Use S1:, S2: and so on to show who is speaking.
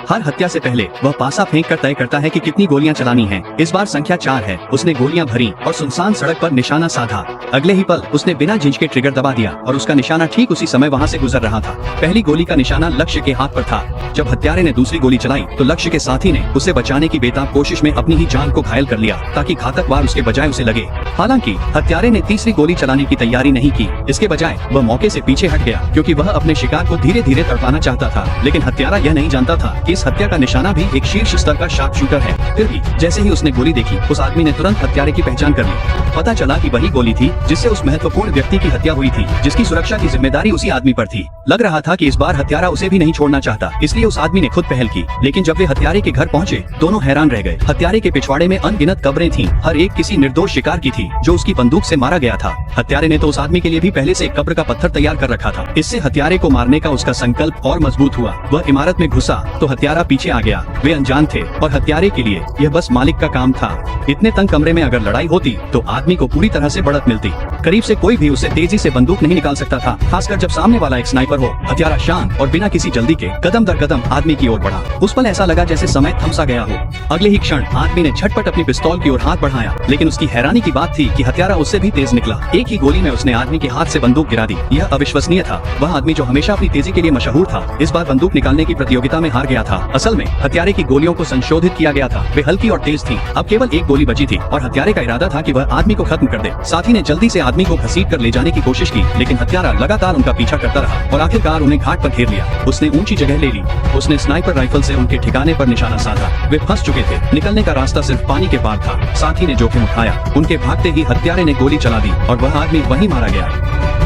S1: हर हत्या से पहले वह पासा फेंक कर तय करता है कि कितनी गोलियां चलानी हैं। इस बार संख्या 4 है। उसने गोलियां भरी और सुनसान सड़क पर निशाना साधा। अगले ही पल उसने बिना झिझके के ट्रिगर दबा दिया और उसका निशाना ठीक उसी समय वहां से गुजर रहा था। पहली गोली का निशाना लक्ष्य के हाथ पर था। जब हत्यारे ने दूसरी गोली चलाई तो लक्ष्य के साथी ने उसे बचाने की बेताब कोशिश में अपनी ही जान को घायल कर लिया ताकि घातक वार उसके बजाय उसे लगे। हालांकि हत्यारे ने तीसरी गोली चलाने की तैयारी नहीं की। इसके बजाय वह मौके से पीछे हट गया क्योंकि वह अपने शिकार को धीरे धीरे तड़पाना चाहता था। लेकिन हत्यारा यह नहीं जानता था कि इस हत्या का निशाना भी एक शीर्ष स्तर का शार्प शूटर है। फिर भी जैसे ही उसने गोली देखी उस आदमी ने तुरंत हत्यारे की पहचान कर ली। पता चला कि वही गोली थी जिससे उस महत्वपूर्ण व्यक्ति की हत्या हुई थी, जिसकी सुरक्षा की जिम्मेदारी उसी आदमी पर थी। लग रहा था कि इस बार हत्यारा उसे भी नहीं छोड़ना चाहता, इसलिए उस आदमी ने खुद पहल की। लेकिन जब वे हत्यारे के घर पहुंचे दोनों हैरान रह गए। हत्यारे के पिछवाड़े में अनगिनत कब्रें थीं, हर एक किसी निर्दोष शिकार की थी जो उसकी बंदूक से मारा गया था। हत्यारे ने तो उस आदमी के लिए भी पहले से एक कब्र का पत्थर तैयार कर रखा था। इससे हत्यारे को मारने का उसका संकल्प और मजबूत हुआ। वह इमारत में घुसा तो हत्यारा पीछे आ गया। वे अनजान थे और हत्यारे के लिए यह बस मालिक का काम था। इतने तंग कमरे में अगर लड़ाई होती तो आदमी को पूरी तरह से बढ़त मिलती। करीब से कोई भी उससे तेजी से बंदूक नहीं निकाल सकता था, खासकर जब सामने वाला एक स्नाइपर हो। हत्यारा शांत और बिना किसी जल्दी के कदम दर कदम आदमी की ओर बढ़ा। उस पल ऐसा लगा जैसे समय थमसा गया हो। अगले ही क्षण आदमी ने झटपट अपनी पिस्तौल की ओर हाथ बढ़ाया, लेकिन उसकी हैरानी की बात थी कि हत्यारा उससे भी तेज निकला। एक ही गोली में उसने आदमी के हाथ से बंदूक गिरा दी। यह अविश्वसनीय था। वह आदमी जो हमेशा अपनी तेजी के लिए मशहूर था, इस बार बंदूक निकालने की प्रतियोगिता में हार गया था। असल में हत्यारे की गोलियों को संशोधित किया गया था। वे हल्की और तेज थी। अब केवल एक गोली बची थी और हत्यारे का इरादा था कि वह आदमी को खत्म कर दे। साथी ने जल्दी से आदमी को घसीट कर ले जाने की कोशिश की, लेकिन हत्यारा लगातार उनका पीछा करता रहा और आखिरकार उन्हें घाट पर घेर लिया। उसने ऊंची जगह ले ली। उसने स्नाइपर राइफल से उनके ठिकाने पर निशाना साधा। वे फंस चुके थे। निकलने का रास्ता सिर्फ पानी के पार था। साथी ने जोखिम उठाया। उनके भागते ही हत्यारे ने गोली चला दी और वह आदमी वहीं मारा गया।